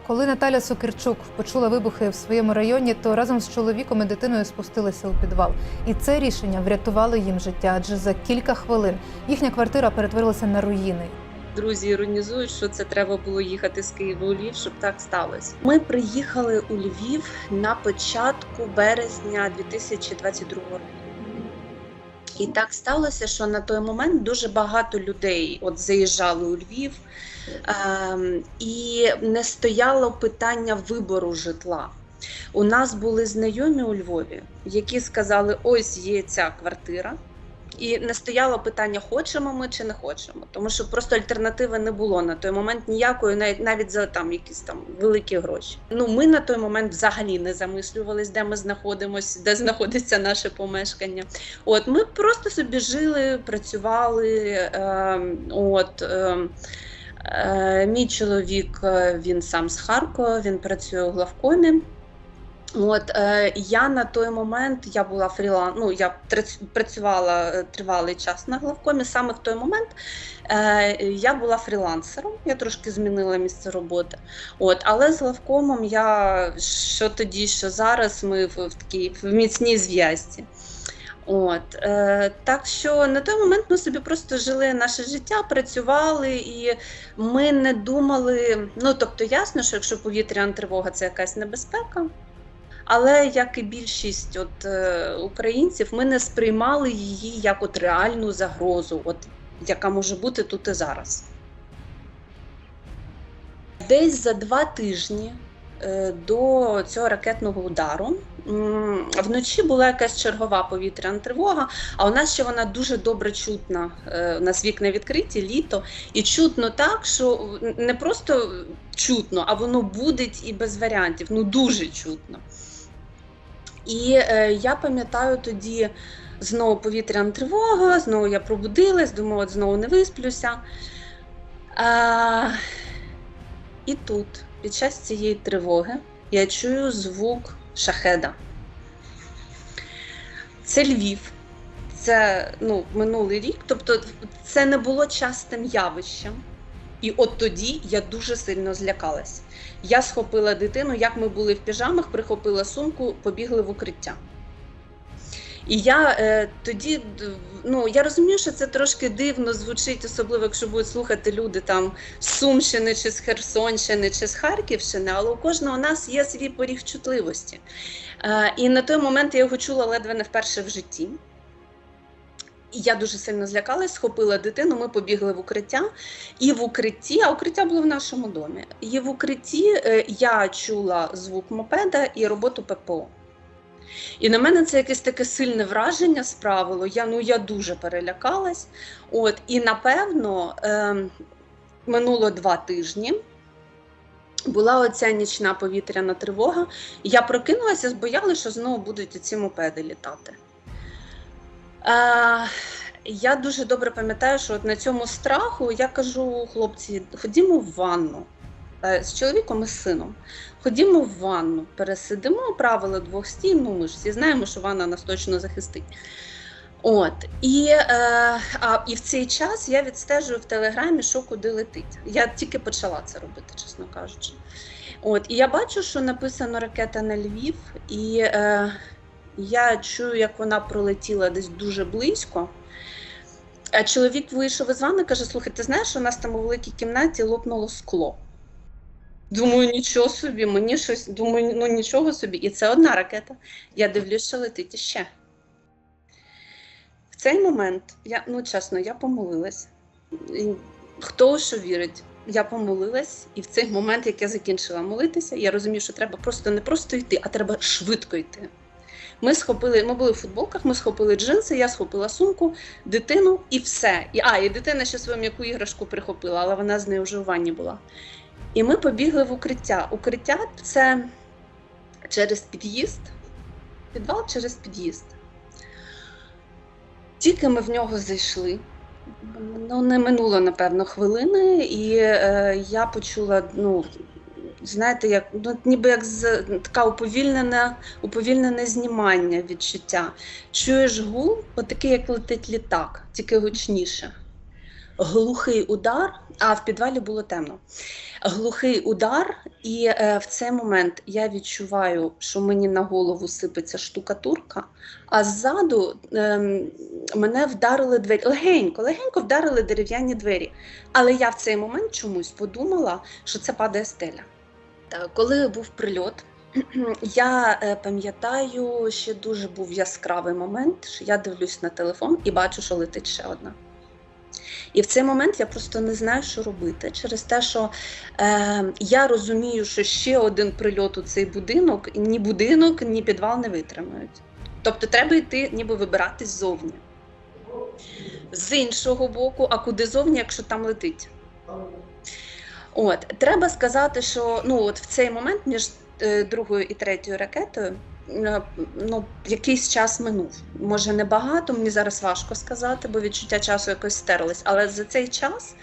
Коли Наталя Сокирчук почула вибухи в своєму районі, то разом з чоловіком і дитиною спустилися у підвал. І це рішення врятувало їм життя, адже за кілька хвилин їхня квартира перетворилася на руїни. Друзі іронізують, що це треба було їхати з Києва у Львів, щоб так сталося. Ми приїхали у Львів на початку березня 2022 року. І так сталося, що на той момент дуже багато людей заїжджали у Львів, і не стояло питання вибору житла. У нас були знайомі у Львові, які сказали, ось є ця квартира. І не стояло питання, хочемо ми чи не хочемо, тому що просто альтернативи не було на той момент ніякої, навіть за якісь великі гроші. Ми на той момент взагалі не замислювались, де ми знаходимося, де знаходиться наше помешкання. Ми просто собі жили, працювали. Мій чоловік, він сам з Харкова, він працює у главкомі. Я на той момент, я була я працювала тривалий час на главкомі, саме в той момент я була фрілансером, я трошки змінила місце роботи. Але з главкомом що тоді, що зараз, ми в міцній зв'язці. Так що на той момент ми собі просто жили наше життя, працювали, і ми не думали, тобто ясно, що якщо повітряна тривога – це якась небезпека, але, як і більшість українців, ми не сприймали її як реальну загрозу, яка може бути тут і зараз. Десь за 2 тижні до цього ракетного удару вночі була якась чергова повітряна тривога, а у нас ще вона дуже добре чутна. У нас вікна відкриті, літо, і чутно так, що не просто чутно, а воно будить і без варіантів, дуже чутно. І я пам'ятаю тоді знову повітряна тривога, знову я пробудилась, думаю, знову не висплюся. І тут, під час цієї тривоги, я чую звук шахеда. Це Львів, це минулий рік, тобто це не було частим явищем. І тоді я дуже сильно злякалась. Я схопила дитину, як ми були в піжамах, прихопила сумку, побігли в укриття. І я тоді, я розумію, що це трошки дивно звучить, особливо, якщо будуть слухати люди з Сумщини, чи з Херсонщини, чи з Харківщини, але у кожного нас є свій поріг чутливості. І на той момент я його чула ледве не вперше в житті. І я дуже сильно злякалась, схопила дитину, ми побігли в укриття. І в укритті, а укриття було в нашому домі, і в укритті я чула звук мопеда і роботу ППО. І на мене це якесь таке сильне враження справило, я дуже перелякалась. І напевно минуло 2 тижні, була оця нічна повітряна тривога, і я прокинулася, боялася, що знову будуть ці мопеди літати. Я дуже добре пам'ятаю, що на цьому страху я кажу, хлопці, ходімо в ванну з чоловіком і з сином. Ходімо в ванну, пересидимо, правила 2 стін, ми ж всі знаємо, що ванна нас точно захистить. І в цей час я відстежую в Телеграмі, що куди летить. Я тільки почала це робити, чесно кажучи. І я бачу, що написано «Ракета на Львів», і я чую, як вона пролетіла десь дуже близько. А чоловік вийшов із ванни, каже, слухай, ти знаєш, у нас там у великій кімнаті лопнуло скло. Думаю, нічого собі, нічого собі. І це одна ракета. Я дивлюсь, що летить іще. В цей момент, чесно, я помолилась. Хто що вірить, я помолилась. І в цей момент, як я закінчила молитися, я розумію, що треба не просто йти, а треба швидко йти. Ми були в футболках, ми схопили джинси, я схопила сумку, дитину і все. І дитина ще свою м'яку іграшку прихопила, але вона з нею вже у ванні була. І ми побігли в укриття. Укриття – це через під'їзд, підвал через під'їзд. Тільки ми в нього зайшли, не минуло, напевно, хвилини, і я почула, знаєте, ніби як таке уповільнене знімання відчуття. Чуєш гул, такий, як летить літак, тільки гучніше. глухий удар, а в підвалі було темно. Глухий удар, і в цей момент я відчуваю, що мені на голову сипеться штукатурка, а ззаду мене вдарили двері. Легенько вдарили дерев'яні двері. Але я в цей момент чомусь подумала, що це падає стеля. Коли був прильот, я пам'ятаю, ще дуже був яскравий момент, що я дивлюсь на телефон і бачу, що летить ще одна. І в цей момент я просто не знаю, що робити, через те, що я розумію, що ще один прильот у цей будинок, ні підвал не витримають. Тобто треба йти, ніби вибиратись ззовні. З іншого боку, а куди зовні, якщо там летить? От, треба сказати, що от в цей момент між другою і третьою ракетою якийсь час минув. Може не багато, мені зараз важко сказати, бо відчуття часу якось стерлись. Але за цей час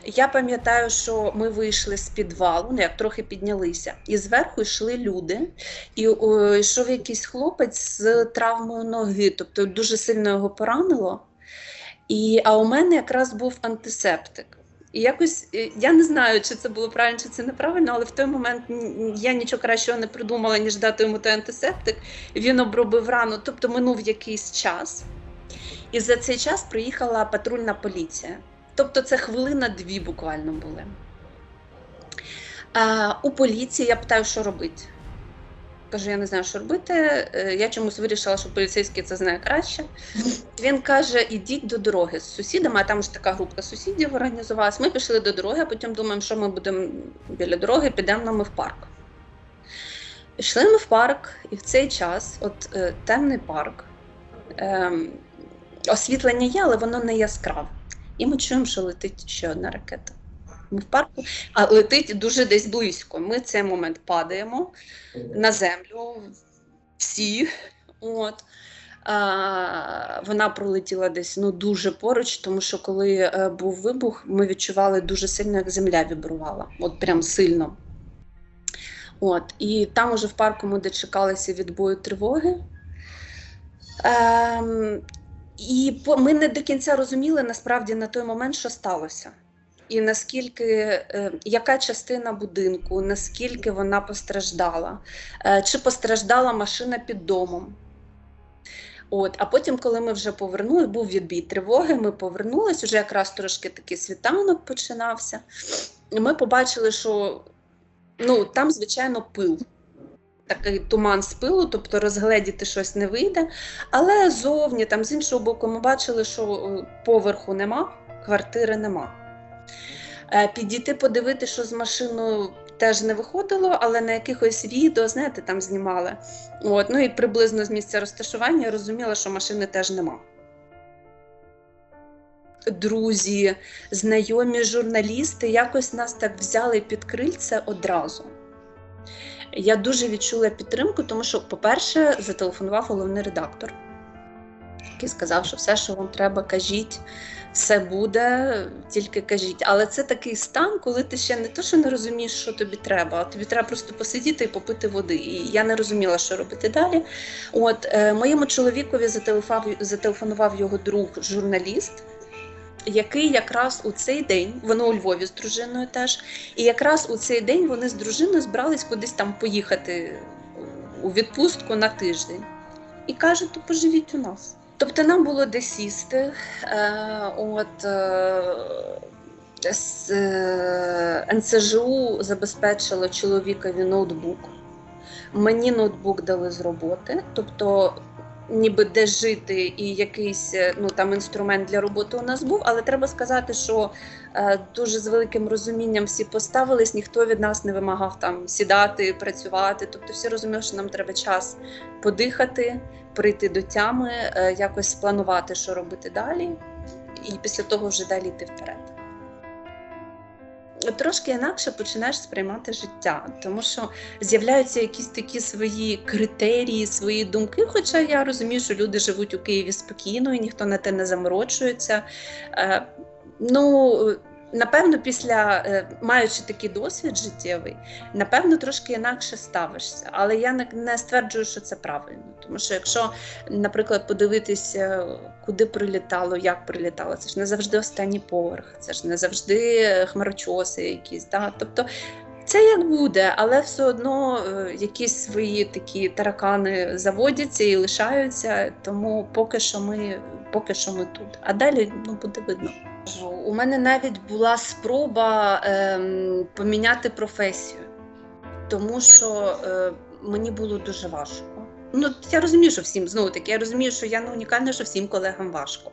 я пам'ятаю, що ми вийшли з підвалу, як трохи піднялися, і зверху йшли люди, і йшов якийсь хлопець з травмою ноги, тобто дуже сильно його поранило. А у мене якраз був антисептик. І якось, я не знаю, чи це було правильно, чи це неправильно, але в той момент я нічого кращого не придумала, ніж дати йому той антисептик. Він обробив рану, тобто минув якийсь час. І за цей час приїхала патрульна поліція. Тобто це хвилина-дві буквально були. У поліції я питаю, що робити. Кажу, я не знаю, що робити. Я чомусь вирішила, що поліцейський це знає краще. Він каже, ідіть до дороги з сусідами, а там ж така група сусідів організувалась. Ми пішли до дороги, а потім думаємо, що ми будемо біля дороги, підемо ми в парк. Пішли ми в парк, і в цей час, темний парк, освітлення є, але воно не яскраве. І ми чуємо, що летить ще одна ракета. Ми в парку, а летить дуже десь близько. Ми в цей момент падаємо на землю, всі. Вона пролетіла десь дуже поруч, тому що коли був вибух, ми відчували дуже сильно, як земля вібрувала. Прям сильно. І там уже в парку ми дочекалися відбою тривоги. І ми не до кінця розуміли, насправді, на той момент, що сталося. І наскільки, яка частина будинку, наскільки вона постраждала, чи постраждала машина під домом. А потім, коли ми вже повернулися, був відбій тривоги, ми повернулися, вже якраз трошки такий світанок починався. І ми побачили, що там, звичайно, пил. Такий туман з пилу, тобто розгледіти щось не вийде. Але зовні, там з іншого боку, ми бачили, що поверху нема, квартири нема. Підійти подивити, що з машиною теж не виходило, але на якихось відео, знаєте, там знімали. І приблизно з місця розташування я розуміла, що машини теж нема. Друзі, знайомі журналісти якось нас так взяли під крильце одразу. Я дуже відчула підтримку, тому що, по-перше, зателефонував головний редактор, який сказав, що все, що вам треба, кажіть, все буде, тільки кажіть. Але це такий стан, коли ти ще не то, що не розумієш, що тобі треба, а тобі треба просто посидіти і попити води. І я не розуміла, що робити далі. Моєму чоловікові зателефонував його друг, журналіст, який якраз у цей день, вони у Львові з дружиною теж, і якраз у цей день вони з дружиною збирались кудись там поїхати у відпустку на тиждень. І кажуть, то поживіть у нас. Тобто нам було де сісти, НСЖУ забезпечило чоловікові ноутбук, мені ноутбук дали з роботи, тобто ніби де жити і якийсь там інструмент для роботи у нас був, але треба сказати, що дуже з великим розумінням всі поставились, ніхто від нас не вимагав там сідати, працювати, тобто всі розуміли, що нам треба час подихати, прийти до тями, якось спланувати, що робити далі, і після того вже далі йти вперед. Трошки інакше починаєш сприймати життя, тому що з'являються якісь такі свої критерії, свої думки, хоча я розумію, що люди живуть у Києві спокійно і ніхто на те не заморочується. напевно, маючи такий досвід життєвий, напевно, трошки інакше ставишся. Але я не стверджую, що це правильно. Тому що якщо, наприклад, подивитися, куди прилітало, як прилітало, це ж не завжди останній поверх, це ж не завжди хмарочоси якісь. Да? Тобто це як буде, але все одно якісь свої такі таракани заводяться і лишаються, тому поки що ми тут. А далі буде видно. У мене навіть була спроба поміняти професію, тому що мені було дуже важко. Я розумію, що всім, я розумію, що я не унікальна, що всім колегам важко.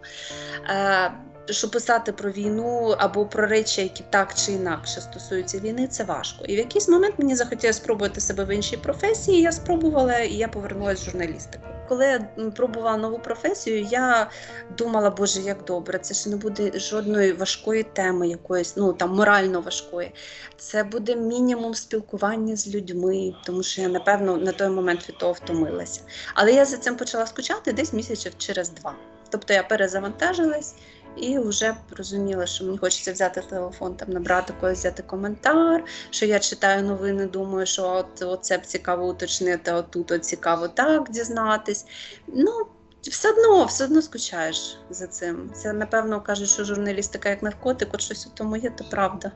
Що писати про війну або про речі, які так чи інакше стосуються війни, це важко. І в якийсь момент мені захотілося спробувати себе в іншій професії, я спробувала, і я повернулася в журналістику. Коли я пробувала нову професію, я думала, боже, як добре, це ж не буде жодної важкої теми, якоїсь, морально важкої. Це буде мінімум спілкування з людьми, тому що я, напевно, на той момент від того втомилася. Але я за цим почала скучати десь місяців через 2. Тобто я перезавантажилась, і вже розуміла, що мені хочеться взяти телефон, набрати когось, взяти коментар, що я читаю новини, думаю, що оце б цікаво уточнити, отут цікаво так дізнатись. Все одно скучаєш за цим. Це, напевно, кажуть, що журналістика як наркотик, от щось у тому є, то правда.